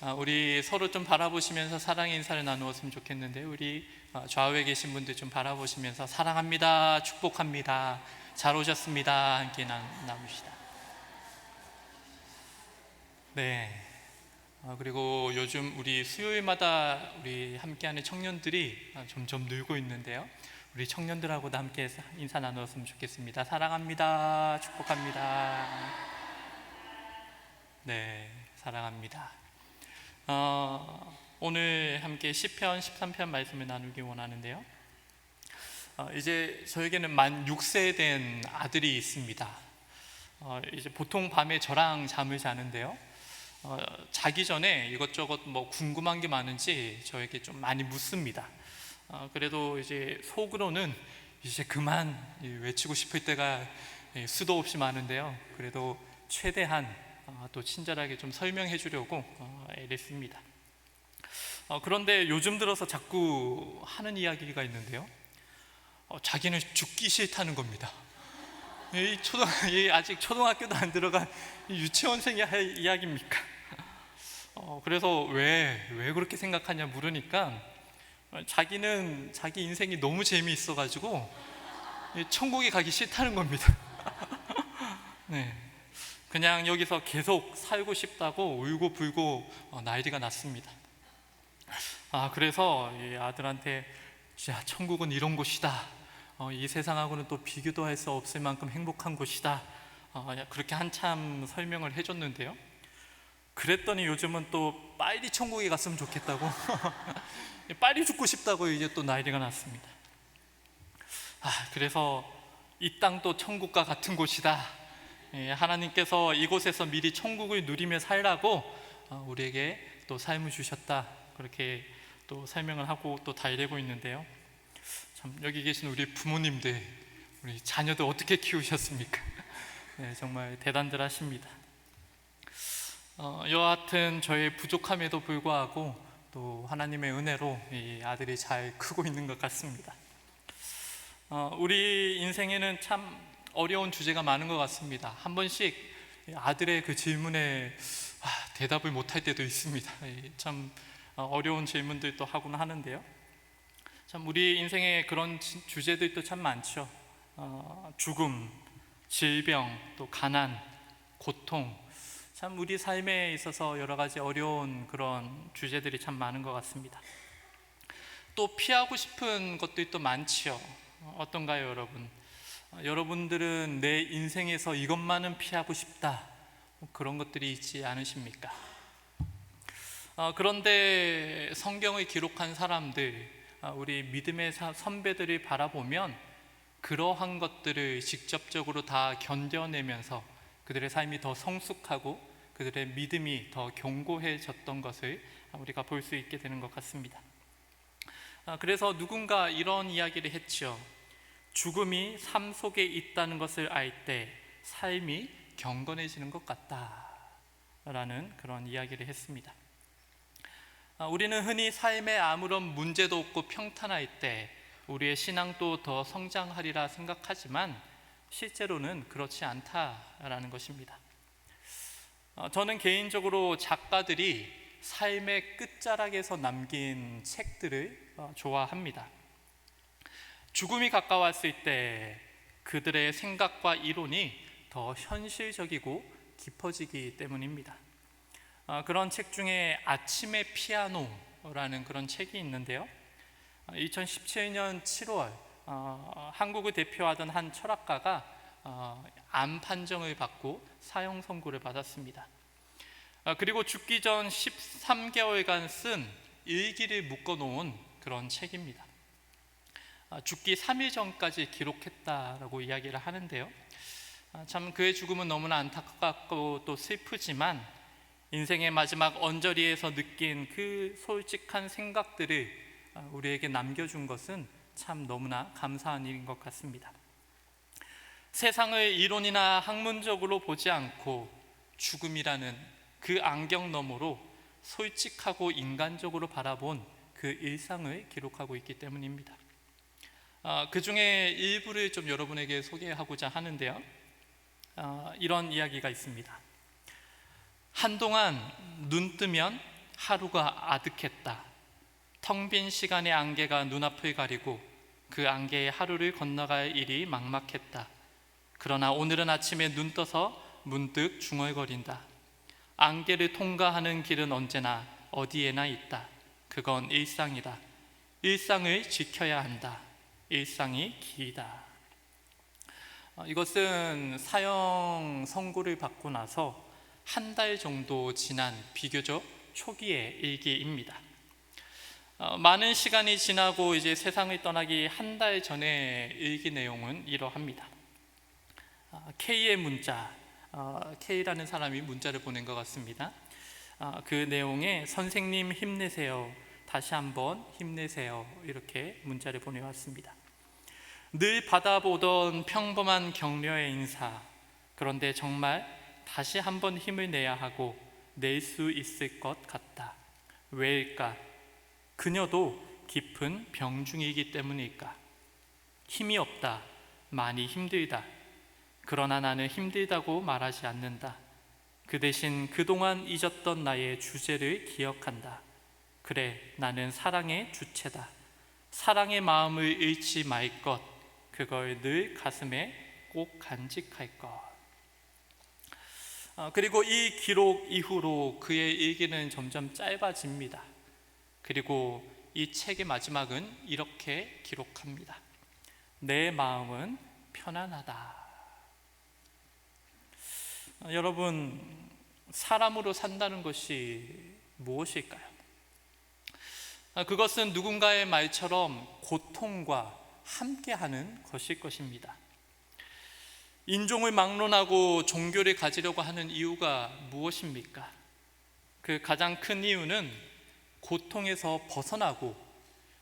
우리 서로 좀 바라보시면서 사랑의 인사를 나누었으면 좋겠는데, 우리 좌우에 계신 분들 좀 바라보시면서 사랑합니다, 축복합니다, 잘 오셨습니다 함께 나누시다. 네. 그리고 요즘 우리 수요일마다 우리 함께하는 청년들이 점점 늘고 있는데요, 우리 청년들하고도 함께 인사 나누었으면 좋겠습니다. 사랑합니다, 축복합니다. 네, 사랑합니다. 오늘 함께 시편 13편 말씀을 나누기 원하는데요, 이제 저에게는 만 6세 된 아들이 있습니다. 이제 보통 밤에 저랑 잠을 자는데요, 자기 전에 이것저것 궁금한 게 많은지 저에게 좀 많이 묻습니다. 그래도 이제 속으로는 이제 그만 외치고 싶을 때가 수도 없이 많은데요, 그래도 최대한 또 친절하게 좀 설명해 주려고 애랬습니다. 그런데 요즘 들어서 자꾸 하는 이야기가 있는데요, 자기는 죽기 싫다는 겁니다. 아직 초등학교도 안 들어간 유치원생이 할 이야기입니까? 그래서 왜 그렇게 생각하냐 물으니까 자기는 자기 인생이 너무 재미있어가지고 천국에 가기 싫다는 겁니다. 네, 그냥 여기서 계속 살고 싶다고 울고불고 난리가 났습니다. 그래서 이 아들한테 자, 천국은 이런 곳이다, 이 세상하고는 또 비교도 할 수 없을 만큼 행복한 곳이다, 그렇게 한참 설명을 해줬는데요, 그랬더니 요즘은 또 빨리 천국에 갔으면 좋겠다고 빨리 죽고 싶다고 이제 또 난리가 났습니다. 그래서 이 땅도 천국과 같은 곳이다, 하나님께서 이곳에서 미리 천국을 누리며 살라고 우리에게 또 삶을 주셨다, 그렇게 또 설명을 하고 또 달래고 있는데요, 참 여기 계신 우리 부모님들, 우리 자녀들 어떻게 키우셨습니까? 네, 정말 대단들 하십니다. 여하튼 저의 부족함에도 불구하고 또 하나님의 은혜로 이 아들이 잘 크고 있는 것 같습니다. 우리 인생에는 참 어려운 주제가 많은 것 같습니다. 한 번씩 아들의 그 질문에 대답을 못할 때도 있습니다. 참 어려운 질문들도 하곤 하는데요, 참 우리 인생에 그런 주제들도 참 많죠. 죽음, 질병, 또 가난, 고통, 참 우리 삶에 있어서 여러 가지 어려운 그런 주제들이 참 많은 것 같습니다. 또 피하고 싶은 것들도 많지요. 어떤가요, 여러분? 여러분들은 내 인생에서 이것만은 피하고 싶다, 그런 것들이 있지 않으십니까? 그런데 성경을 기록한 사람들, 우리 믿음의 선배들을 바라보면 그러한 것들을 직접적으로 다 견뎌내면서 그들의 삶이 더 성숙하고 그들의 믿음이 더 견고해졌던 것을 우리가 볼 수 있게 되는 것 같습니다. 그래서 누군가 이런 이야기를 했죠. 죽음이 삶 속에 있다는 것을 알 때 삶이 경건해지는 것 같다라는 그런 이야기를 했습니다. 우리는 흔히 삶에 아무런 문제도 없고 평탄할 때 우리의 신앙도 더 성장하리라 생각하지만 실제로는 그렇지 않다라는 것입니다. 저는 개인적으로 작가들이 삶의 끝자락에서 남긴 책들을 좋아합니다. 죽음이 가까웠을 때 그들의 생각과 이론이 더 현실적이고 깊어지기 때문입니다. 그런 책 중에 아침의 피아노라는 그런 책이 있는데요, 2017년 7월 한국을 대표하던 한 철학가가 암 판정을 받고 사형 선고를 받았습니다. 그리고 죽기 전 13개월간 쓴 일기를 묶어놓은 그런 책입니다. 죽기 3일 전까지 기록했다라고 이야기를 하는데요, 참 그의 죽음은 너무나 안타깝고 또 슬프지만 인생의 마지막 언저리에서 느낀 그 솔직한 생각들을 우리에게 남겨준 것은 참 너무나 감사한 일인 것 같습니다. 세상을 이론이나 학문적으로 보지 않고 죽음이라는 그 안경 너머로 솔직하고 인간적으로 바라본 그 일상을 기록하고 있기 때문입니다. 그 중에 일부를 좀 여러분에게 소개하고자 하는데요, 이런 이야기가 있습니다. 한동안 눈 뜨면 하루가 아득했다. 텅 빈 시간의 안개가 눈앞을 가리고 그 안개의 하루를 건너갈 일이 막막했다. 그러나 오늘은 아침에 눈 떠서 문득 중얼거린다. 안개를 통과하는 길은 언제나 어디에나 있다. 그건 일상이다. 일상을 지켜야 한다. 일상이 길이다. 이것은 사형 선고를 받고 나서 한 달 정도 지난 비교적 초기의 일기입니다. 많은 시간이 지나고 이제 세상을 떠나기 한 달 전의 일기 내용은 이러합니다. K의 문자, K라는 사람이 문자를 보낸 것 같습니다. 그 내용에 선생님 힘내세요, 다시 한번 힘내세요, 이렇게 문자를 보내왔습니다. 늘 받아보던 평범한 격려의 인사, 그런데 정말 다시 한번 힘을 내야 하고 낼 수 있을 것 같다. 왜일까? 그녀도 깊은 병중이기 때문일까? 힘이 없다, 많이 힘들다. 그러나 나는 힘들다고 말하지 않는다. 그 대신 그동안 잊었던 나의 주제를 기억한다. 그래, 나는 사랑의 주체다. 사랑의 마음을 잃지 말 것, 그걸 늘 가슴에 꼭 간직할 것. 그리고 이 기록 이후로 그의 일기는 점점 짧아집니다. 그리고 이 책의 마지막은 이렇게 기록합니다. 내 마음은 편안하다. 여러분, 사람으로 산다는 것이 무엇일까요? 그것은 누군가의 말처럼 고통과 함께하는 것일 것입니다. 인종을 막론하고 종교를 가지려고 하는 이유가 무엇입니까? 그 가장 큰 이유는 고통에서 벗어나고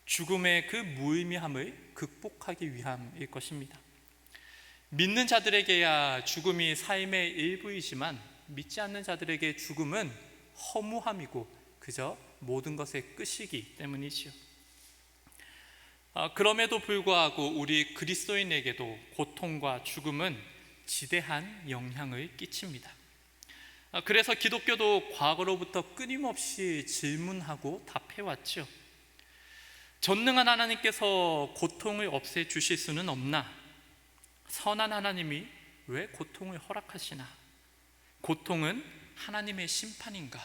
죽음의 그 무의미함을 극복하기 위함일 것입니다. 믿는 자들에게야 죽음이 삶의 일부이지만 믿지 않는 자들에게 죽음은 허무함이고 그저 모든 것의 끝이기 때문이지요. 그럼에도 불구하고 우리 그리스도인에게도 고통과 죽음은 지대한 영향을 끼칩니다. 그래서 기독교도 과거로부터 끊임없이 질문하고 답해왔죠. 전능한 하나님께서 고통을 없애주실 수는 없나? 선한 하나님이 왜 고통을 허락하시나? 고통은 하나님의 심판인가?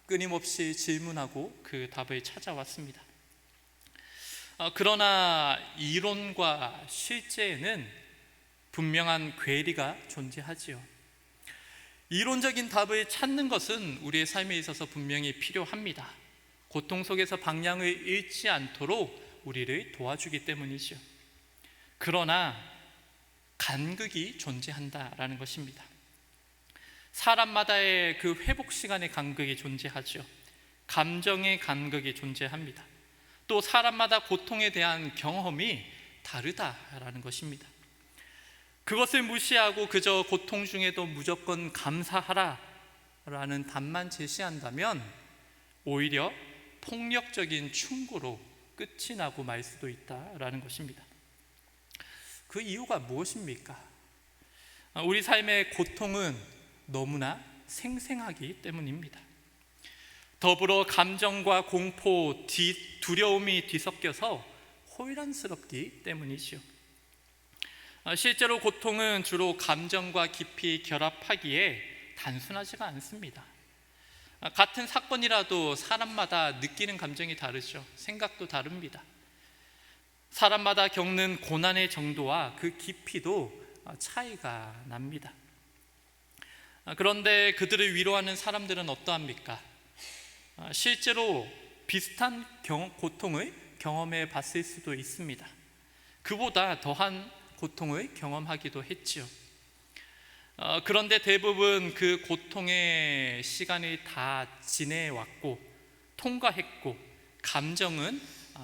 끊임없이 질문하고 그 답을 찾아왔습니다. 그러나 이론과 실제에는 분명한 괴리가 존재하지요. 이론적인 답을 찾는 것은 우리의 삶에 있어서 분명히 필요합니다. 고통 속에서 방향을 잃지 않도록 우리를 도와주기 때문이죠. 그러나 간극이 존재한다라는 것입니다. 사람마다의 그 회복 시간의 간극이 존재하죠. 감정의 간극이 존재합니다. 또 사람마다 고통에 대한 경험이 다르다라는 것입니다. 그것을 무시하고 그저 고통 중에도 무조건 감사하라 라는 답만 제시한다면 오히려 폭력적인 충고로 끝이 나고 말 수도 있다라는 것입니다. 그 이유가 무엇입니까? 우리 삶의 고통은 너무나 생생하기 때문입니다. 더불어 감정과 공포, 두려움이 뒤섞여서 혼란스럽기 때문이지요. 실제로 고통은 주로 감정과 깊이 결합하기에 단순하지가 않습니다. 같은 사건이라도 사람마다 느끼는 감정이 다르죠. 생각도 다릅니다. 사람마다 겪는 고난의 정도와 그 깊이도 차이가 납니다. 그런데 그들을 위로하는 사람들은 어떠합니까? 실제로 비슷한 고통을 경험해 봤을 수도 있습니다. 그보다 더한 고통을 경험하기도 했지요. 그런데 대부분 그 고통의 시간을 다 지내왔고 통과했고 감정은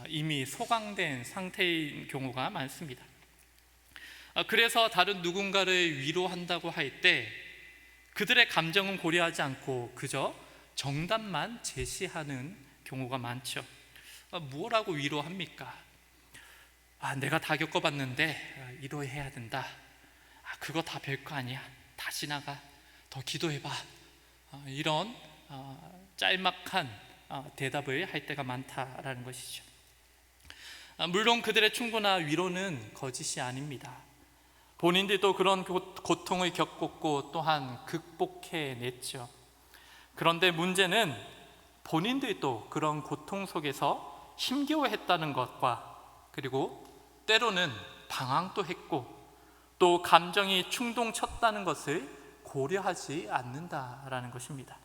이미 소강된 상태인 경우가 많습니다. 그래서 다른 누군가를 위로한다고 할 때 그들의 감정은 고려하지 않고 그저 정답만 제시하는 경우가 많죠. 뭐라고 위로합니까? 내가 다 겪어봤는데 위로해야 된다. 그거 다 별거 아니야. 다 지나가. 더 기도해봐. 이런 짤막한 대답을 할 때가 많다라는 것이죠. 물론 그들의 충고나 위로는 거짓이 아닙니다. 본인들도 그런 고통을 겪었고 또한 극복해냈죠. 그런데 문제는 본인들도 그런 고통 속에서 힘겨워했다는 것과, 그리고 때로는 방황도 했고 또 감정이 충동쳤다는 것을 고려하지 않는다라는 것입니다.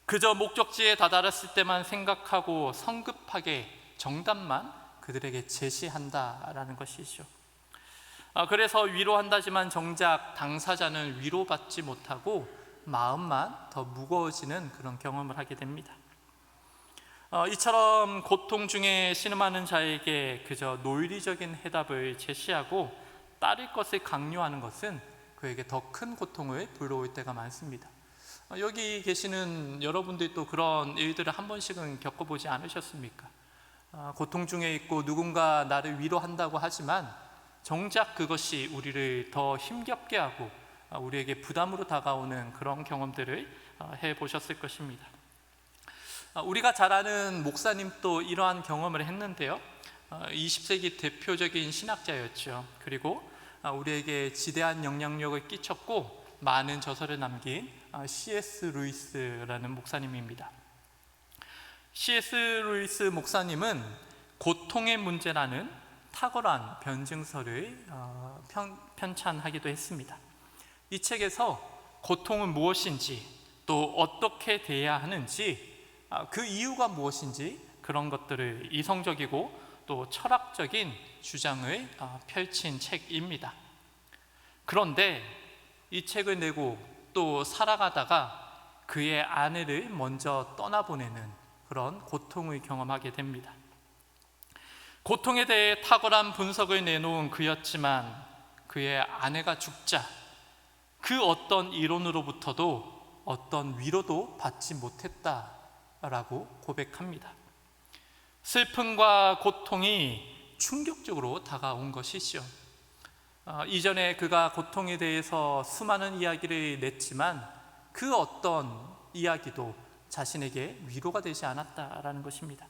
그저 목적지에 다다랐을 때만 생각하고 성급하게 정답만 그들에게 제시한다라는 것이죠. 그래서 위로한다지만 정작 당사자는 위로받지 못하고 마음만 더 무거워지는 그런 경험을 하게 됩니다. 이처럼 고통 중에 신음하는 자에게 그저 논리적인 해답을 제시하고 따를 것을 강요하는 것은 그에게 더 큰 고통을 불러올 때가 많습니다. 여기 계시는 여러분들도 그런 일들을 한 번씩은 겪어보지 않으셨습니까? 고통 중에 있고 누군가 나를 위로한다고 하지만 정작 그것이 우리를 더 힘겹게 하고 우리에게 부담으로 다가오는 그런 경험들을 해보셨을 것입니다. 우리가 잘 아는 목사님도 이러한 경험을 했는데요, 20세기 대표적인 신학자였죠. 그리고 우리에게 지대한 영향력을 끼쳤고 많은 저서를 남긴 C.S. 루이스라는 목사님입니다. C.S. 루이스 목사님은 고통의 문제라는 탁월한 변증서를 편찬하기도 했습니다. 이 책에서 고통은 무엇인지, 또 어떻게 대해야 하는지, 그 이유가 무엇인지 그런 것들을 이성적이고 또 철학적인 주장을 펼친 책입니다. 그런데 이 책을 내고 또 살아가다가 그의 아내를 먼저 떠나보내는 그런 고통을 경험하게 됩니다. 고통에 대해 탁월한 분석을 내놓은 그였지만 그의 아내가 죽자 그 어떤 이론으로부터도 어떤 위로도 받지 못했다라고 고백합니다. 슬픔과 고통이 충격적으로 다가온 것이죠. 이전에 그가 고통에 대해서 수많은 이야기를 냈지만 그 어떤 이야기도 자신에게 위로가 되지 않았다라는 것입니다.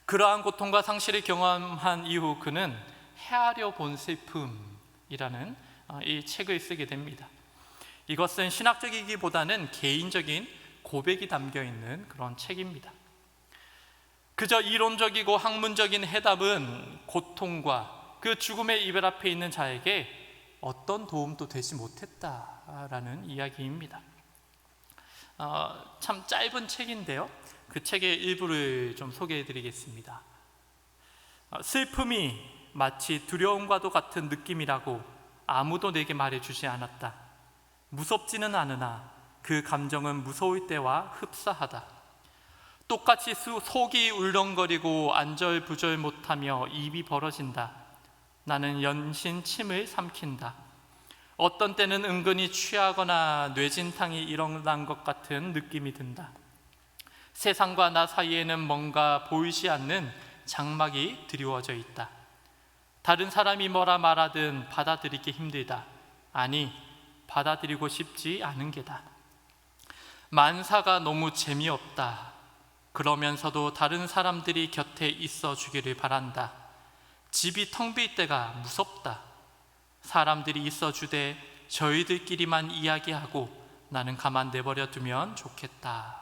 그러한 고통과 상실을 경험한 이후 그는 헤아려 본 슬픔이라는 이 책을 쓰게 됩니다. 이것은 신학적이기보다는 개인적인 고백이 담겨 있는 그런 책입니다. 그저 이론적이고 학문적인 해답은 고통과 그 죽음의 이별 앞에 있는 자에게 어떤 도움도 되지 못했다라는 이야기입니다. 참 짧은 책인데요, 그 책의 일부를 좀 소개해 드리겠습니다. 슬픔이 마치 두려움과도 같은 느낌이라고 아무도 내게 말해주지 않았다. 무섭지는 않으나 그 감정은 무서울 때와 흡사하다. 똑같이 속이 울렁거리고 안절부절 못하며 입이 벌어진다. 나는 연신 침을 삼킨다. 어떤 때는 은근히 취하거나 뇌진탕이 일어난 것 같은 느낌이 든다. 세상과 나 사이에는 뭔가 보이지 않는 장막이 드리워져 있다. 다른 사람이 뭐라 말하든 받아들이기 힘들다. 아니, 받아들이고 싶지 않은 게다. 만사가 너무 재미없다. 그러면서도 다른 사람들이 곁에 있어 주기를 바란다. 집이 텅 빌 때가 무섭다. 사람들이 있어 주되 저희들끼리만 이야기하고 나는 가만 내버려 두면 좋겠다.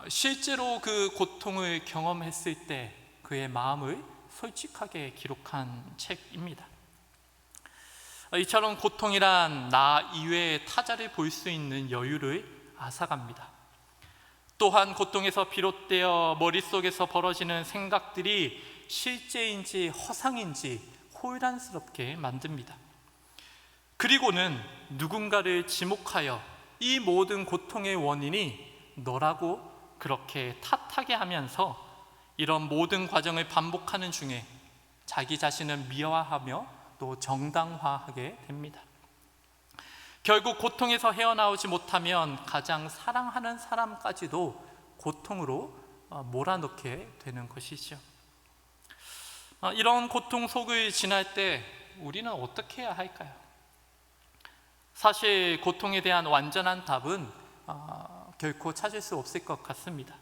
실제로 그 고통을 경험했을 때 그의 마음을 솔직하게 기록한 책입니다. 이처럼 고통이란 나 이외의 타자를 볼 수 있는 여유를 앗아갑니다. 또한 고통에서 비롯되어 머릿속에서 벌어지는 생각들이 실제인지 허상인지 혼란스럽게 만듭니다. 그리고는 누군가를 지목하여 이 모든 고통의 원인이 너라고 그렇게 탓하게 하면서 이런 모든 과정을 반복하는 중에 자기 자신을 미화하며 또 정당화하게 됩니다. 결국 고통에서 헤어나오지 못하면 가장 사랑하는 사람까지도 고통으로 몰아넣게 되는 것이죠. 이런 고통 속을 지날 때 우리는 어떻게 해야 할까요? 사실 고통에 대한 완전한 답은 결코 찾을 수 없을 것 같습니다.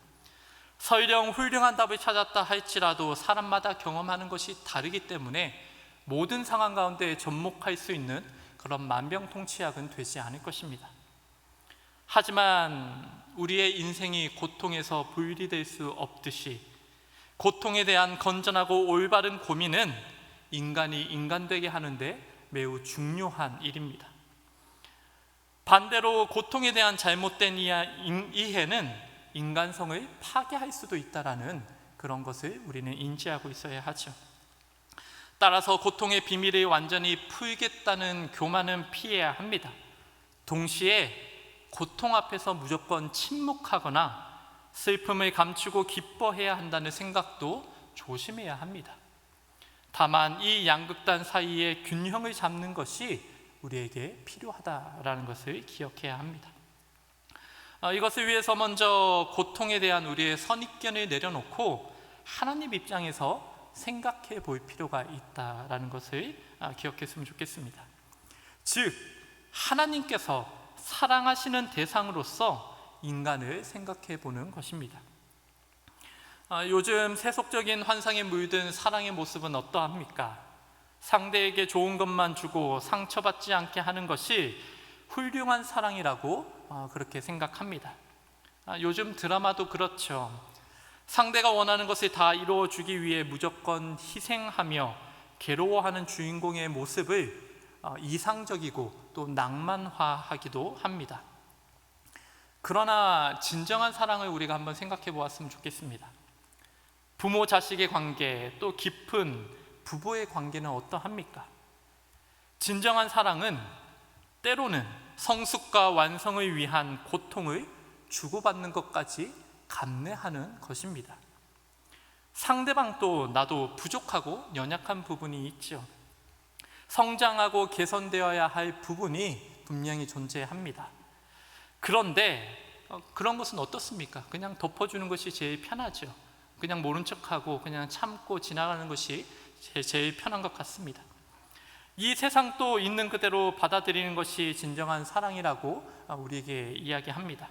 설령 훌륭한 답을 찾았다 할지라도 사람마다 경험하는 것이 다르기 때문에 모든 상황 가운데 접목할 수 있는 그런 만병통치약은 되지 않을 것입니다. 하지만 우리의 인생이 고통에서 분리될 수 없듯이 고통에 대한 건전하고 올바른 고민은 인간이 인간되게 하는데 매우 중요한 일입니다. 반대로 고통에 대한 잘못된 이해는 인간성을 파괴할 수도 있다는 그런 것을 우리는 인지하고 있어야 하죠. 따라서 고통의 비밀을 완전히 풀겠다는 교만은 피해야 합니다. 동시에 고통 앞에서 무조건 침묵하거나 슬픔을 감추고 기뻐해야 한다는 생각도 조심해야 합니다. 다만 이 양극단 사이의 균형을 잡는 것이 우리에게 필요하다라는 것을 기억해야 합니다. 이것을 위해서 먼저 고통에 대한 우리의 선입견을 내려놓고 하나님 입장에서 생각해 볼 필요가 있다라는 것을 기억했으면 좋겠습니다. 즉, 하나님께서 사랑하시는 대상으로서 인간을 생각해 보는 것입니다. 요즘 세속적인 환상에 물든 사랑의 모습은 어떠합니까? 상대에게 좋은 것만 주고 상처받지 않게 하는 것이 훌륭한 사랑이라고 그렇게 생각합니다. 요즘 드라마도 그렇죠. 상대가 원하는 것을 다 이루어주기 위해 무조건 희생하며 괴로워하는 주인공의 모습을 이상적이고 또 낭만화하기도 합니다. 그러나 진정한 사랑을 우리가 한번 생각해 보았으면 좋겠습니다. 부모 자식의 관계, 또 깊은 부부의 관계는 어떠합니까? 진정한 사랑은 때로는 성숙과 완성을 위한 고통을 주고받는 것까지 감내하는 것입니다. 상대방도 나도 부족하고 연약한 부분이 있죠. 성장하고 개선되어야 할 부분이 분명히 존재합니다. 그런데 그런 것은 어떻습니까? 그냥 덮어주는 것이 제일 편하죠. 그냥 모른 척하고 그냥 참고 지나가는 것이 제일 편한 것 같습니다. 이 세상도 있는 그대로 받아들이는 것이 진정한 사랑이라고 우리에게 이야기합니다.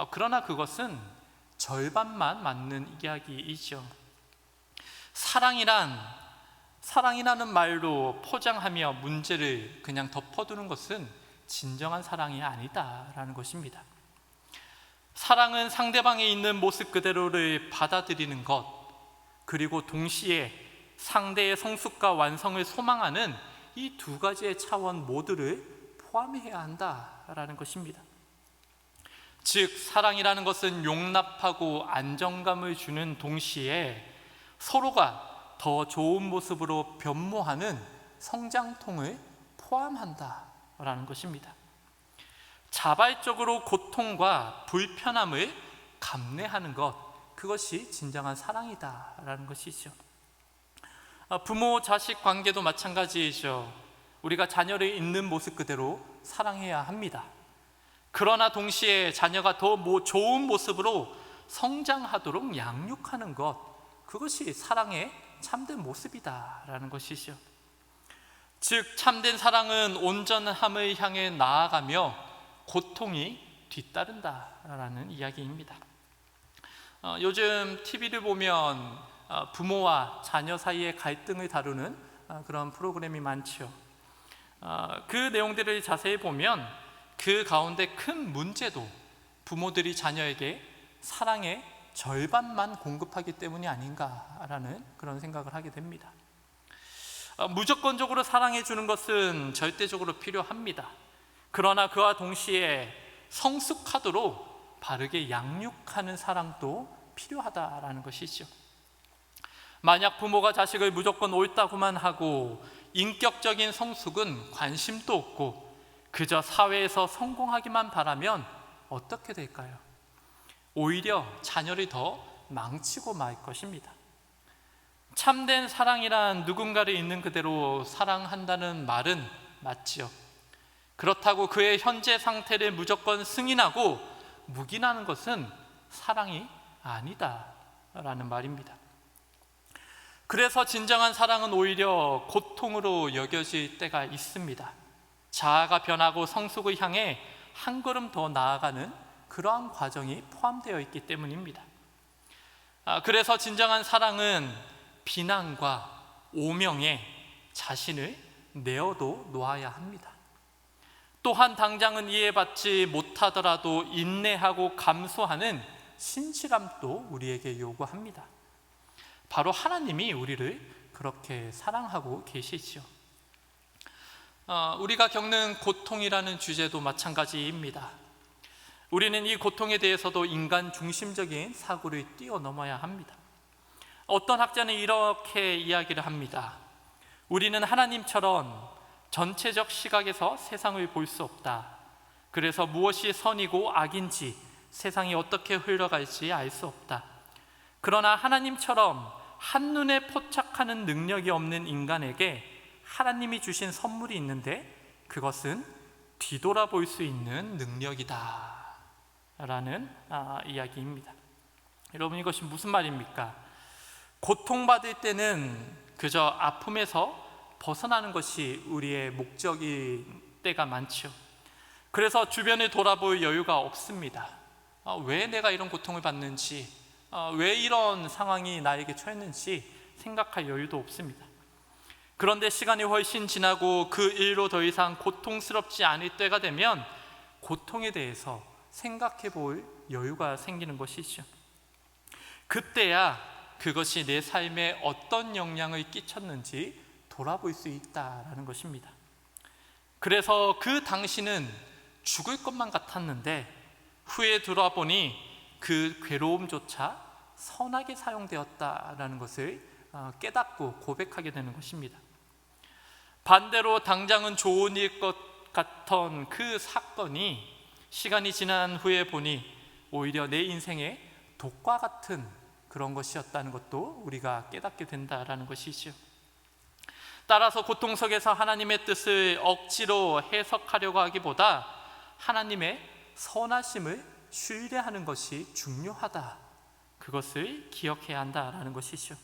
그러나 그것은 절반만 맞는 이야기이죠. 사랑이라는 말로 포장하며 문제를 그냥 덮어두는 것은 진정한 사랑이 아니다라는 것입니다. 사랑은 상대방에 있는 모습 그대로를 받아들이는 것, 그리고 동시에 상대의 성숙과 완성을 소망하는 이 두 가지의 차원 모두를 포함해야 한다라는 것입니다. 즉, 사랑이라는 것은 용납하고 안정감을 주는 동시에 서로가 더 좋은 모습으로 변모하는 성장통을 포함한다라는 것입니다. 자발적으로 고통과 불편함을 감내하는 것, 그것이 진정한 사랑이다라는 것이죠. 부모 자식 관계도 마찬가지이죠. 우리가 자녀를 있는 모습 그대로 사랑해야 합니다. 그러나 동시에 자녀가 더 좋은 모습으로 성장하도록 양육하는 것, 그것이 사랑의 참된 모습이다라는 것이죠. 즉, 참된 사랑은 온전함을 향해 나아가며 고통이 뒤따른다라는 이야기입니다. 요즘 TV를 보면 부모와 자녀 사이의 갈등을 다루는 그런 프로그램이 많죠. 그 내용들을 자세히 보면 그 가운데 큰 문제도 부모들이 자녀에게 사랑의 절반만 공급하기 때문이 아닌가라는 그런 생각을 하게 됩니다. 무조건적으로 사랑해 주는 것은 절대적으로 필요합니다. 그러나 그와 동시에 성숙하도록 바르게 양육하는 사랑도 필요하다라는 것이죠. 만약 부모가 자식을 무조건 옳다고만 하고 인격적인 성숙은 관심도 없고 그저 사회에서 성공하기만 바라면 어떻게 될까요? 오히려 자녀를 더 망치고 말 것입니다. 참된 사랑이란 누군가를 있는 그대로 사랑한다는 말은 맞지요. 그렇다고 그의 현재 상태를 무조건 승인하고 묵인하는 것은 사랑이 아니다라는 말입니다. 그래서 진정한 사랑은 오히려 고통으로 여겨질 때가 있습니다. 자아가 변하고 성숙을 향해 한 걸음 더 나아가는 그러한 과정이 포함되어 있기 때문입니다. 그래서 진정한 사랑은 비난과 오명에 자신을 내어도 놓아야 합니다. 또한 당장은 이해받지 못하더라도 인내하고 감수하는 신실함도 우리에게 요구합니다. 바로 하나님이 우리를 그렇게 사랑하고 계시지요. 우리가 겪는 고통이라는 주제도 마찬가지입니다. 우리는 이 고통에 대해서도 인간 중심적인 사고를 뛰어넘어야 합니다. 어떤 학자는 이렇게 이야기를 합니다. 우리는 하나님처럼 전체적 시각에서 세상을 볼 수 없다. 그래서 무엇이 선이고 악인지, 세상이 어떻게 흘러갈지 알 수 없다. 그러나 하나님처럼 한눈에 포착하는 능력이 없는 인간에게 하나님이 주신 선물이 있는데 그것은 뒤돌아볼 수 있는 능력이다 라는 이야기입니다. 여러분, 이것이 무슨 말입니까? 고통받을 때는 그저 아픔에서 벗어나는 것이 우리의 목적인 때가 많죠. 그래서 주변을 돌아볼 여유가 없습니다. 왜 내가 이런 고통을 받는지, 왜 이런 상황이 나에게 처했는지 생각할 여유도 없습니다. 그런데 시간이 훨씬 지나고 그 일로 더 이상 고통스럽지 않을 때가 되면 고통에 대해서 생각해 볼 여유가 생기는 것이죠. 그때야 그것이 내 삶에 어떤 영향을 끼쳤는지 돌아볼 수 있다라는 것입니다. 그래서 그 당시는 죽을 것만 같았는데 후에 돌아보니 그 괴로움조차 선하게 사용되었다라는 것을 깨닫고 고백하게 되는 것입니다. 반대로 당장은 좋은 일 것 같던 그 사건이 시간이 지난 후에 보니 오히려 내 인생의 독과 같은 그런 것이었다는 것도 우리가 깨닫게 된다라는 것이죠. 따라서 고통 속에서 하나님의 뜻을 억지로 해석하려고 하기보다 하나님의 선하심을 신뢰하는 것이 중요하다, 그것을 기억해야 한다라는 것이죠.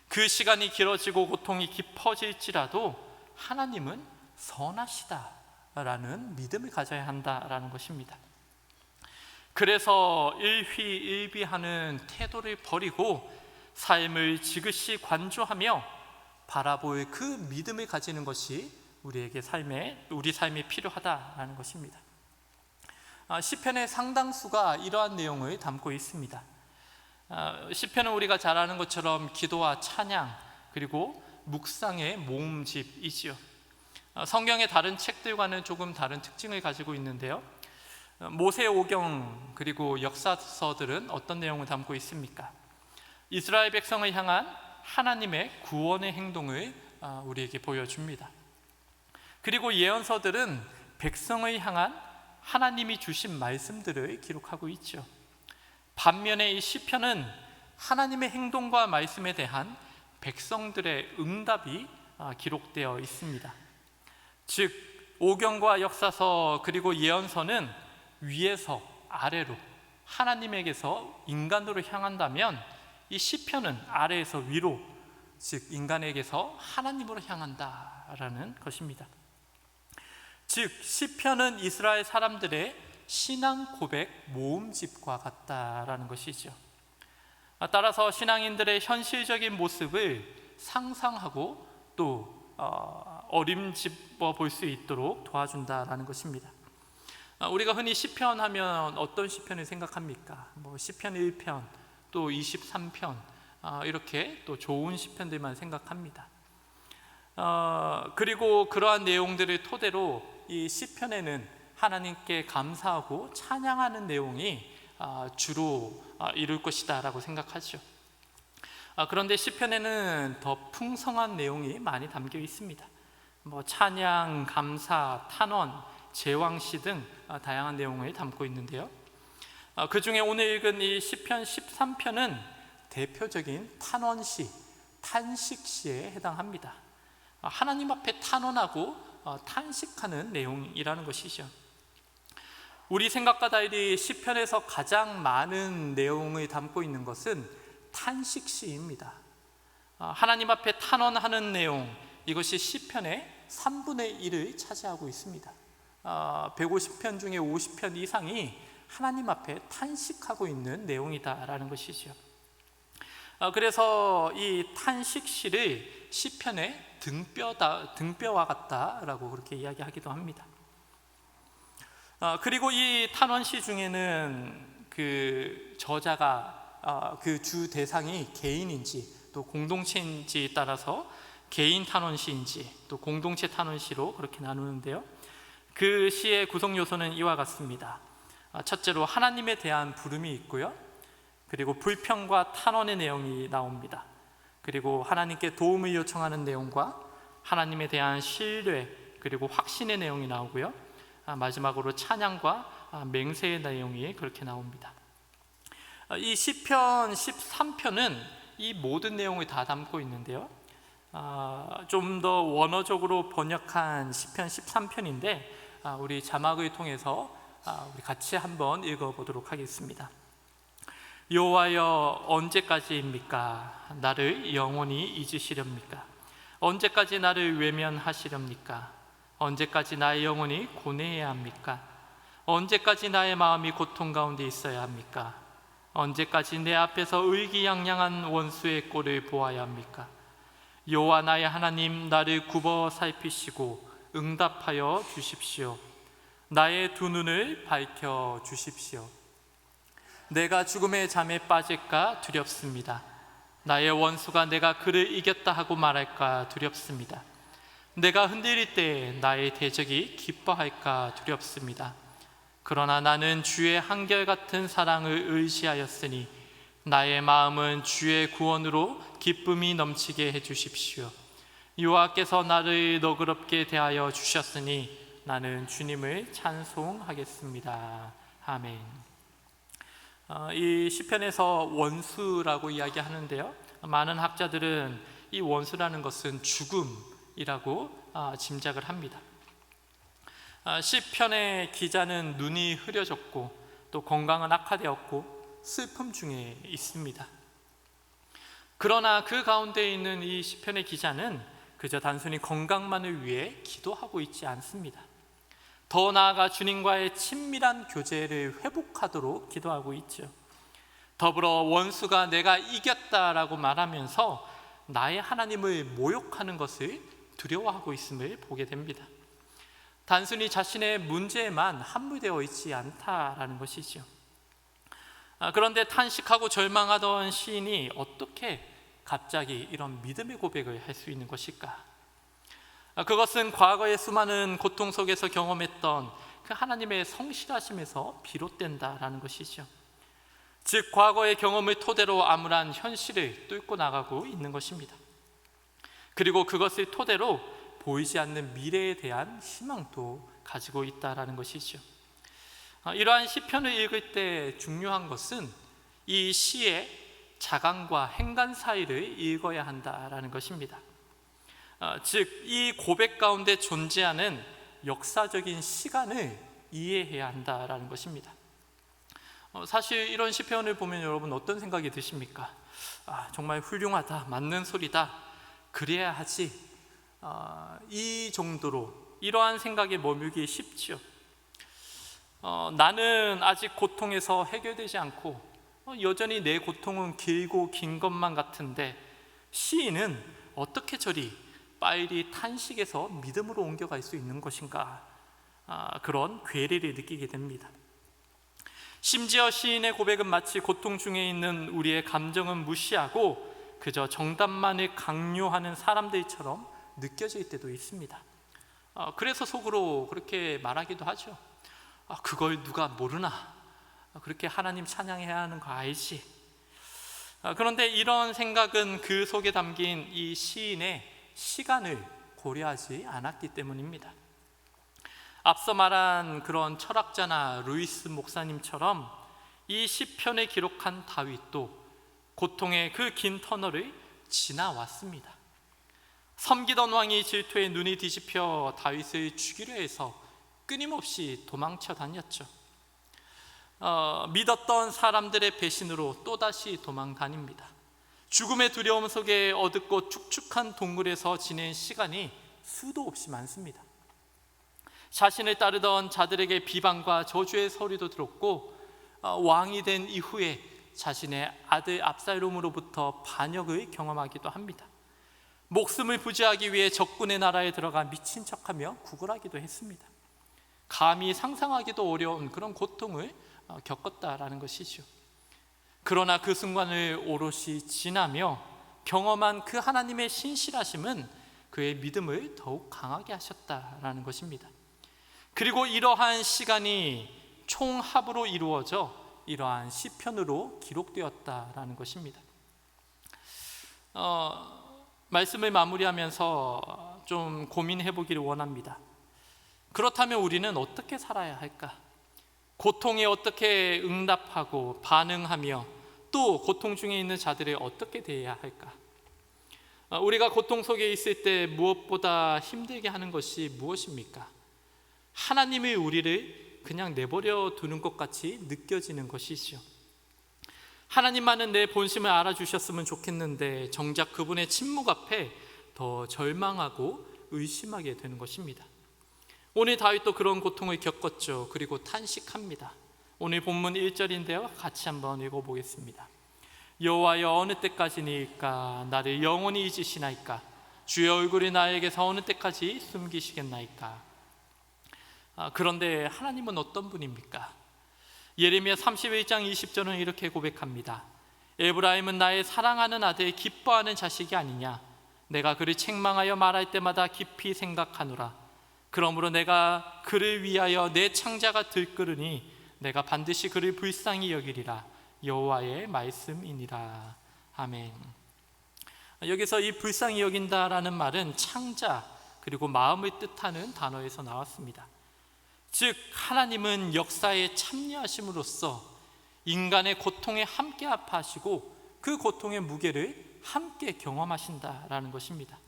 그 시간이 길어지고 고통이 깊어질지라도 하나님은 선하시다라는 믿음을 가져야 한다라는 것입니다. 그래서 일희일비하는 태도를 버리고 삶을 지그시 관조하며 바라볼 그 믿음을 가지는 것이 우리 삶에 필요하다라는 것입니다. 시편의 상당수가 이러한 내용을 담고 있습니다. 시편은 우리가 잘 아는 것처럼 기도와 찬양 그리고 묵상의 모음집이지요. 성경의 다른 책들과는 조금 다른 특징을 가지고 있는데요. 모세오경 그리고 역사서들은 어떤 내용을 담고 있습니까? 이스라엘 백성을 향한 하나님의 구원의 행동을 우리에게 보여줍니다. 그리고 예언서들은 백성을 향한 하나님이 주신 말씀들을 기록하고 있죠. 반면에 이 시편은 하나님의 행동과 말씀에 대한 백성들의 응답이 기록되어 있습니다. 즉 오경과 역사서 그리고 예언서는 위에서 아래로 하나님에게서 인간으로 향한다면 이 시편은 아래에서 위로, 즉 인간에게서 하나님으로 향한다라는 것입니다. 즉 시편은 이스라엘 사람들의 신앙 고백 모음집과 같다라는 것이죠. 따라서 신앙인들의 현실적인 모습을 상상하고 또 어림집어 볼 수 있도록 도와준다라는 것입니다. 우리가 흔히 시편 하면 어떤 시편을 생각합니까? 시편 1편, 또 23편 이렇게 또 좋은 시편들만 생각합니다. 그리고 그러한 내용들을 토대로 이 시편에는 하나님께 감사하고 찬양하는 내용이 주로 이룰 것이다 라고 생각하죠. 그런데 시편에는 더 풍성한 내용이 많이 담겨 있습니다. 찬양, 감사, 탄원, 제왕시 등 다양한 내용을 담고 있는데요. 그 중에 오늘 읽은 이 시편 13편은 대표적인 탄원시, 탄식시에 해당합니다. 하나님 앞에 탄원하고 탄식하는 내용이라는 것이죠. 우리 생각과 달리 시편에서 가장 많은 내용을 담고 있는 것은 탄식시입니다. 하나님 앞에 탄원하는 내용, 이것이 시편의 3분의 1을 차지하고 있습니다. 150편 중에 50편 이상이 하나님 앞에 탄식하고 있는 내용이다라는 것이죠. 그래서 이 탄식시를 시편의 등뼈와 같다라고 그렇게 이야기하기도 합니다. 그리고 이 탄원시 중에는 그 저자가 그 주 대상이 개인인지 또 공동체인지에 따라서 개인 탄원시인지 또 공동체 탄원시로 그렇게 나누는데요, 그 시의 구성 요소는 이와 같습니다. 첫째로 하나님에 대한 부름이 있고요, 그리고 불평과 탄원의 내용이 나옵니다. 그리고 하나님께 도움을 요청하는 내용과 하나님에 대한 신뢰 그리고 확신의 내용이 나오고요, 마지막으로 찬양과 맹세의 내용이 그렇게 나옵니다. 이 시편 13편은 이 모든 내용을 다 담고 있는데요, 좀 더 원어적으로 번역한 시편 13편인데 우리 자막을 통해서 우리 같이 한번 읽어보도록 하겠습니다. 여호와여, 언제까지입니까? 나를 영원히 잊으시렵니까? 언제까지 나를 외면하시렵니까? 언제까지 나의 영혼이 고뇌해야 합니까? 언제까지 나의 마음이 고통 가운데 있어야 합니까? 언제까지 내 앞에서 의기양양한 원수의 꼴을 보아야 합니까? 여호와 나의 하나님, 나를 굽어 살피시고 응답하여 주십시오. 나의 두 눈을 밝혀 주십시오. 내가 죽음의 잠에 빠질까 두렵습니다. 나의 원수가 내가 그를 이겼다 하고 말할까 두렵습니다. 내가 흔들릴 때 나의 대적이 기뻐할까 두렵습니다. 그러나 나는 주의 한결같은 사랑을 의지하였으니 나의 마음은 주의 구원으로 기쁨이 넘치게 해주십시오. 여호와께서 나를 너그럽게 대하여 주셨으니 나는 주님을 찬송하겠습니다. 아멘. 이 시편에서 원수라고 이야기하는데요, 많은 학자들은 이 원수라는 것은 죽음이라고 짐작을 합니다. 시편의 기자는 눈이 흐려졌고 또 건강은 악화되었고 슬픔 중에 있습니다. 그러나 그 가운데 있는 이 시편의 기자는 그저 단순히 건강만을 위해 기도하고 있지 않습니다. 더 나아가 주님과의 친밀한 교제를 회복하도록 기도하고 있죠. 더불어 원수가 내가 이겼다라고 말하면서 나의 하나님을 모욕하는 것을 두려워하고 있음을 보게 됩니다. 단순히 자신의 문제에만 함몰되어 있지 않다라는 것이죠. 그런데 탄식하고 절망하던 시인이 어떻게 갑자기 이런 믿음의 고백을 할 수 있는 것일까? 그것은 과거의 수많은 고통 속에서 경험했던 그 하나님의 성실하심에서 비롯된다라는 것이죠. 즉 과거의 경험을 토대로 암울한 현실을 뚫고 나가고 있는 것입니다. 그리고 그것을 토대로 보이지 않는 미래에 대한 희망도 가지고 있다라는 것이죠. 이러한 시편을 읽을 때 중요한 것은 이 시의 자간과 행간 사이를 읽어야 한다라는 것입니다. 즉 이 고백 가운데 존재하는 역사적인 시간을 이해해야 한다라는 것입니다. 사실 이런 시편을 보면 여러분 어떤 생각이 드십니까? 정말 훌륭하다, 맞는 소리다, 그래야 하지, 이 정도로 이러한 생각에 머물기 쉽죠. 나는 아직 고통에서 해결되지 않고 여전히 내 고통은 길고 긴 것만 같은데 시인은 어떻게 저리 빨리 탄식에서 믿음으로 옮겨갈 수 있는 것인가, 그런 괴리를 느끼게 됩니다. 심지어 시인의 고백은 마치 고통 중에 있는 우리의 감정은 무시하고 그저 정답만을 강요하는 사람들처럼 느껴질 때도 있습니다. 그래서 속으로 그렇게 말하기도 하죠. 그걸 누가 모르나, 그렇게 하나님 찬양해야 하는 거 알지. 그런데 이런 생각은 그 속에 담긴 이 시인의 시간을 고려하지 않았기 때문입니다. 앞서 말한 그런 철학자나 루이스 목사님처럼 이 시편을 기록한 다윗도 고통의 그 긴 터널을 지나왔습니다. 섬기던 왕이 질투에 눈이 뒤집혀 다윗을 죽이려 해서 끊임없이 도망쳐 다녔죠. 믿었던 사람들의 배신으로 또다시 도망 다닙니다. 죽음의 두려움 속에 어둡고 축축한 동굴에서 지낸 시간이 수도 없이 많습니다. 자신을 따르던 자들에게 비방과 저주의 소리도 들었고 왕이 된 이후에 자신의 아들 압살롬으로부터 반역을 경험하기도 합니다. 목숨을 부지하기 위해 적군의 나라에 들어가 미친 척하며 구걸하기도 했습니다. 감히 상상하기도 어려운 그런 고통을 겪었다라는 것이죠. 그러나 그 순간을 오롯이 지나며 경험한 그 하나님의 신실하심은 그의 믿음을 더욱 강하게 하셨다라는 것입니다. 그리고 이러한 시간이 총합으로 이루어져 이러한 시편으로 기록되었다라는 것입니다. 말씀을 마무리하면서 좀 고민해 보기를 원합니다. 그렇다면 우리는 어떻게 살아야 할까? 고통에 어떻게 응답하고 반응하며 또 고통 중에 있는 자들에 어떻게 대해야 할까? 우리가 고통 속에 있을 때 무엇보다 힘들게 하는 것이 무엇입니까? 하나님이 우리를 그냥 내버려 두는 것 같이 느껴지는 것이죠. 하나님만은 내 본심을 알아주셨으면 좋겠는데 정작 그분의 침묵 앞에 더 절망하고 의심하게 되는 것입니다. 오늘 다윗도 그런 고통을 겪었죠. 그리고 탄식합니다. 오늘 본문 1절인데요, 같이 한번 읽어보겠습니다. 여호와여, 어느 때까지니까 나를 영원히 잊으시나이까? 주의 얼굴이 나에게서 어느 때까지 숨기시겠나이까? 그런데 하나님은 어떤 분입니까? 예레미야 31장 20절은 이렇게 고백합니다. 에브라임은 나의 사랑하는 아들, 기뻐하는 자식이 아니냐? 내가 그를 책망하여 말할 때마다 깊이 생각하노라. 그러므로 내가 그를 위하여 내 창자가 들끓으니 내가 반드시 그를 불쌍히 여기리라. 여호와의 말씀이니라. 아멘. 여기서 이 불쌍히 여긴다라는 말은 창자 그리고 마음을 뜻하는 단어에서 나왔습니다. 즉 하나님은 역사에 참여하심으로써 인간의 고통에 함께 아파하시고 그 고통의 무게를 함께 경험하신다라는 것입니다.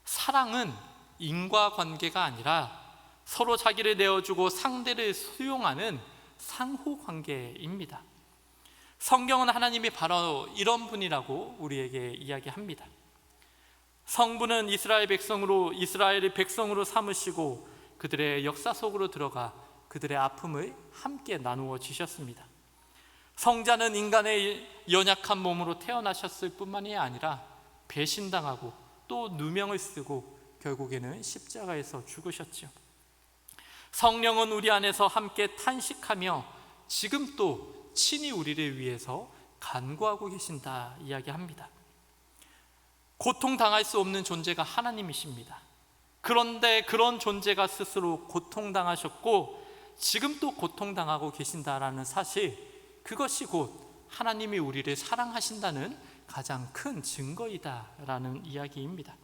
사랑은 인과관계가 아니라 서로 자기를 내어주고 상대를 수용하는 상호관계입니다. 성경은 하나님이 바로 이런 분이라고 우리에게 이야기합니다. 성부는 이스라엘의 백성으로 삼으시고 그들의 역사 속으로 들어가 그들의 아픔을 함께 나누어 주셨습니다. 성자는 인간의 연약한 몸으로 태어나셨을 뿐만이 아니라 배신당하고 또 누명을 쓰고 결국에는 십자가에서 죽으셨죠. 성령은 우리 안에서 함께 탄식하며 지금 또 친히 우리를 위해서 간구하고 계신다 이야기합니다. 고통당할 수 없는 존재가 하나님이십니다. 그런데 그런 존재가 스스로 고통당하셨고 지금 또 고통당하고 계신다라는 사실, 그것이 곧 하나님이 우리를 사랑하신다는 가장 큰 증거이다라는 이야기입니다.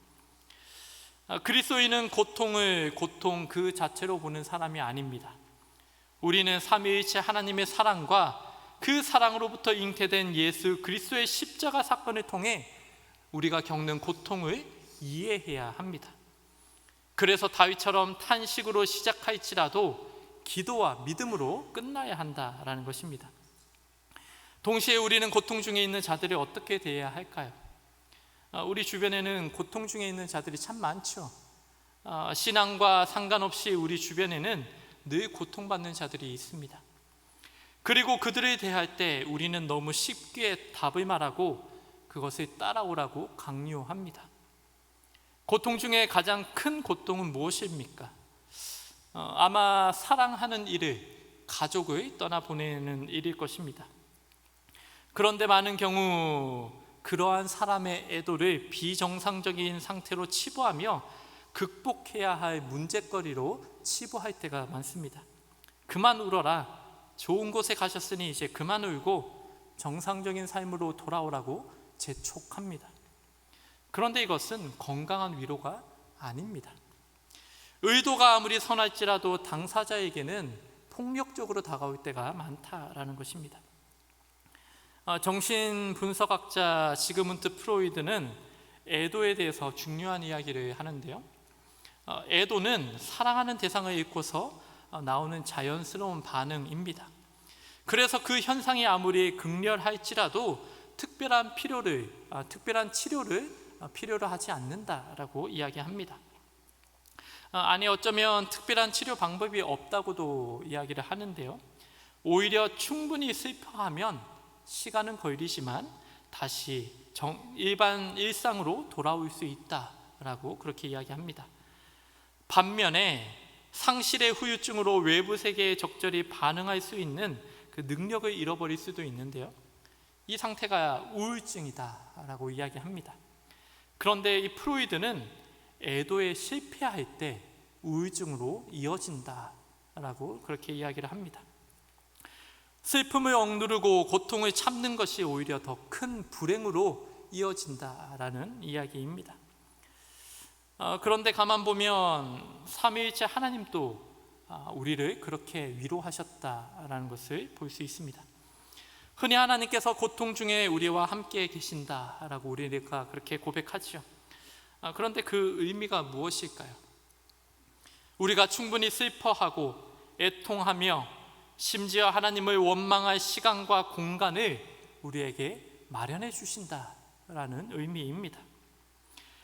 그리스도인은 고통을 고통 그 자체로 보는 사람이 아닙니다. 우리는 삼위일체 하나님의 사랑과 그 사랑으로부터 잉태된 예수 그리스도의 십자가 사건을 통해 우리가 겪는 고통을 이해해야 합니다. 그래서 다윗처럼 탄식으로 시작할지라도 기도와 믿음으로 끝나야 한다라는 것입니다. 동시에 우리는 고통 중에 있는 자들을 어떻게 대해야 할까요? 우리 주변에는 고통 중에 있는 자들이 참 많죠. 신앙과 상관없이 우리 주변에는 늘 고통받는 자들이 있습니다. 그리고 그들을 대할 때 우리는 너무 쉽게 답을 말하고 그것을 따라오라고 강요합니다. 고통 중에 가장 큰 고통은 무엇입니까? 아마 사랑하는 이를, 가족을 떠나보내는 일일 것입니다. 그런데 많은 경우 그러한 사람의 애도를 비정상적인 상태로 치부하며 극복해야 할 문제거리로 치부할 때가 많습니다. 그만 울어라, 좋은 곳에 가셨으니 이제 그만 울고 정상적인 삶으로 돌아오라고 재촉합니다. 그런데 이것은 건강한 위로가 아닙니다. 의도가 아무리 선할지라도 당사자에게는 폭력적으로 다가올 때가 많다라는 것입니다. 정신분석학자 지그문트 프로이드는 애도에 대해서 중요한 이야기를 하는데요, 애도는 사랑하는 대상을 잃고서 나오는 자연스러운 반응입니다. 그래서 그 현상이 아무리 극렬할지라도 특별한 치료를 필요로 하지 않는다라고 이야기합니다. 아니 어쩌면 특별한 치료 방법이 없다고도 이야기를 하는데요, 오히려 충분히 슬퍼하면 시간은 걸리지만 다시 일반 일상으로 돌아올 수 있다라고 그렇게 이야기합니다. 반면에 상실의 후유증으로 외부 세계에 적절히 반응할 수 있는 그 능력을 잃어버릴 수도 있는데요, 이 상태가 우울증이다라고 이야기합니다. 그런데 이 프로이드는 애도에 실패할 때 우울증으로 이어진다라고 그렇게 이야기를 합니다. 슬픔을 억누르고 고통을 참는 것이 오히려 더 큰 불행으로 이어진다라는 이야기입니다. 그런데 가만 보면 삼위일체 하나님도 우리를 그렇게 위로하셨다라는 것을 볼 수 있습니다. 흔히 하나님께서 고통 중에 우리와 함께 계신다라고 우리가 그렇게 고백하죠. 그런데 그 의미가 무엇일까요? 우리가 충분히 슬퍼하고 애통하며 심지어 하나님을 원망할 시간과 공간을 우리에게 마련해 주신다라는 의미입니다.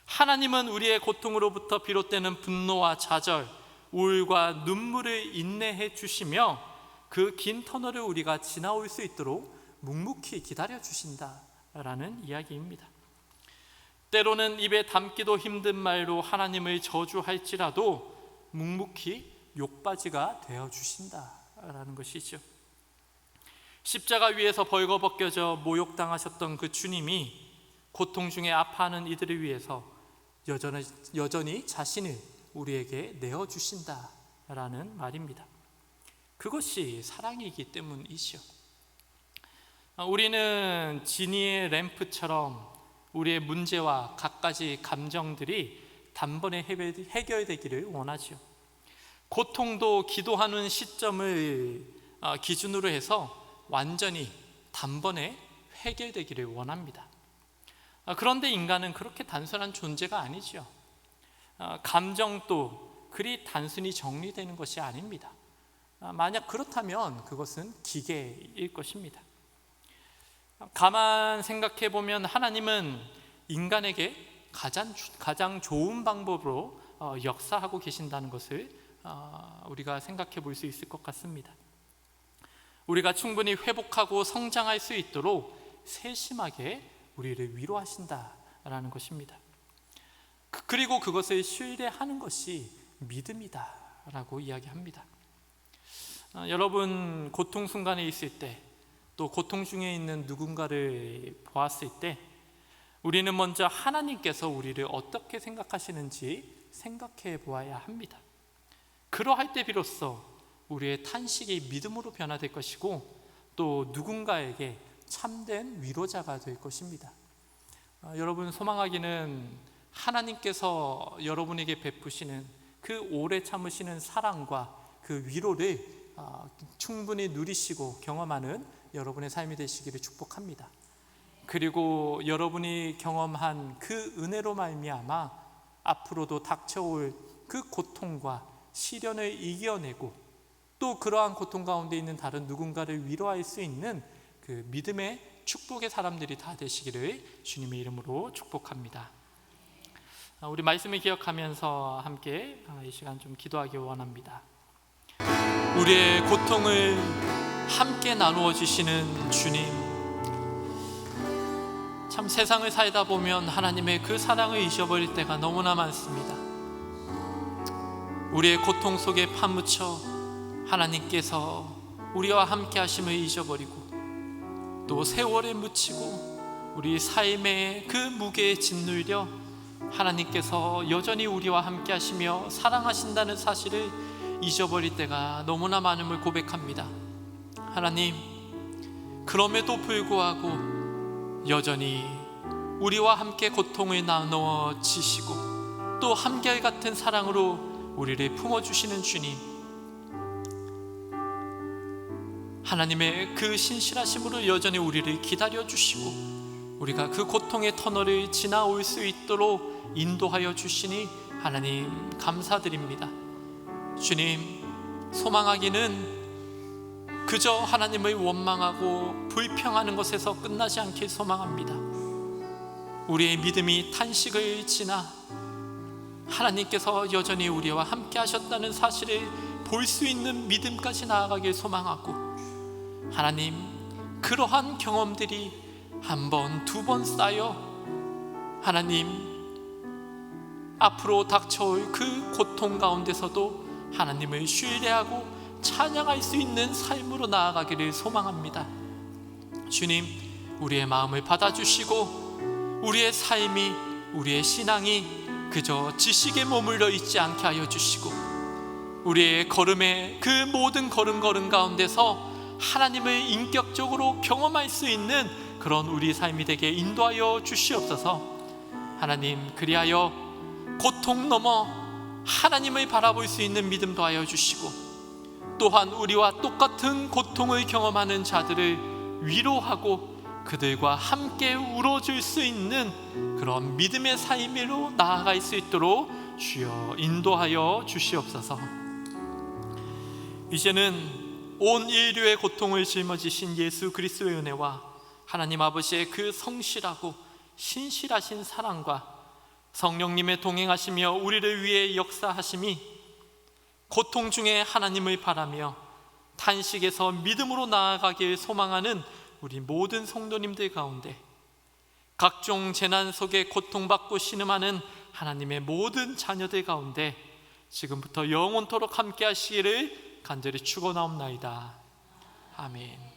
하나님은 우리의 고통으로부터 비롯되는 분노와 좌절, 우울과 눈물을 인내해 주시며 그 긴 터널을 우리가 지나올 수 있도록 묵묵히 기다려 주신다라는 이야기입니다. 때로는 입에 담기도 힘든 말로 하나님을 저주할지라도 묵묵히 욕받이가 되어 주신다라는 것이죠. 십자가 위에서 벌거벗겨져 모욕당하셨던 그 주님이 고통 중에 아파하는 이들을 위해서 여전히 자신을 우리에게 내어주신다라는 말입니다. 그것이 사랑이기 때문이죠. 우리는 지니의 램프처럼 우리의 문제와 갖가지 감정들이 단번에 해결되기를 원하죠. 고통도 기도하는 시점을 기준으로 해서 완전히 단번에 해결되기를 원합니다. 그런데 인간은 그렇게 단순한 존재가 아니죠. 감정도 그리 단순히 정리되는 것이 아닙니다. 만약 그렇다면 그것은 기계일 것입니다. 가만 생각해 보면 하나님은 인간에게 가장 좋은 방법으로 역사하고 계신다는 것을 우리가 생각해 볼 수 있을 것 같습니다. 우리가 충분히 회복하고 성장할 수 있도록 세심하게 우리를 위로하신다라는 것입니다. 그리고 그것을 신뢰하는 것이 믿음이다라고 이야기합니다. 여러분, 고통 순간에 있을 때, 또 고통 중에 있는 누군가를 보았을 때 우리는 먼저 하나님께서 우리를 어떻게 생각하시는지 생각해 보아야 합니다. 그러할 때 비로소 우리의 탄식이 믿음으로 변화될 것이고 또 누군가에게 참된 위로자가 될 것입니다. 여러분, 소망하기는 하나님께서 여러분에게 베푸시는 그 오래 참으시는 사랑과 그 위로를 충분히 누리시고 경험하는 여러분의 삶이 되시기를 축복합니다. 그리고 여러분이 경험한 그 은혜로 말미암아 앞으로도 닥쳐올 그 고통과 시련을 이겨내고 또 그러한 고통 가운데 있는 다른 누군가를 위로할 수 있는 그 믿음의 축복의 사람들이 다 되시기를 주님의 이름으로 축복합니다. 우리 말씀을 기억하면서 함께 이 시간 좀 기도하기 원합니다. 우리의 고통을 함께 나누어 주시는 주님, 참 세상을 살다 보면 하나님의 그 사랑을 잊어버릴 때가 너무나 많습니다. 우리의 고통 속에 파묻혀 하나님께서 우리와 함께 하심을 잊어버리고 또 세월에 묻히고 우리 삶의 그 무게에 짓눌려 하나님께서 여전히 우리와 함께 하시며 사랑하신다는 사실을 잊어버릴 때가 너무나 많음을 고백합니다. 하나님, 그럼에도 불구하고 여전히 우리와 함께 고통을 나누어 지시고 또 한결같은 사랑으로 우리를 품어주시는 주님, 하나님의 그 신실하심으로 여전히 우리를 기다려주시고 우리가 그 고통의 터널을 지나올 수 있도록 인도하여 주시니 하나님 감사드립니다. 주님, 소망하기는 그저 하나님을 원망하고 불평하는 것에서 끝나지 않길 소망합니다. 우리의 믿음이 탄식을 지나 하나님께서 여전히 우리와 함께 하셨다는 사실을 볼 수 있는 믿음까지 나아가길 소망하고, 하나님, 그러한 경험들이 한 번, 두 번 쌓여 하나님 앞으로 닥쳐올 그 고통 가운데서도 하나님을 신뢰하고 찬양할 수 있는 삶으로 나아가기를 소망합니다. 주님, 우리의 마음을 받아주시고 우리의 삶이, 우리의 신앙이 그저 지식에 머물러 있지 않게 하여 주시고, 우리의 걸음의 그 모든 걸음 가운데서 하나님을 인격적으로 경험할 수 있는 그런 우리 삶이 되게 인도하여 주시옵소서. 하나님, 그리하여 고통 넘어 하나님을 바라볼 수 있는 믿음 더하여 주시고, 또한 우리와 똑같은 고통을 경험하는 자들을 위로하고 그들과 함께 울어줄 수 있는 그런 믿음의 삶으로 나아갈 수 있도록 주여 인도하여 주시옵소서. 이제는 온 인류의 고통을 짊어지신 예수 그리스도의 은혜와 하나님 아버지의 그 성실하고 신실하신 사랑과 성령님의 동행하시며 우리를 위해 역사하심이 고통 중에 하나님을 바라며 탄식에서 믿음으로 나아가길 소망하는 우리 모든 성도님들 가운데, 각종 재난 속에 고통받고 신음하는 하나님의 모든 자녀들 가운데 지금부터 영원토록 함께 하시기를 간절히 축원하옵나이다. 아멘.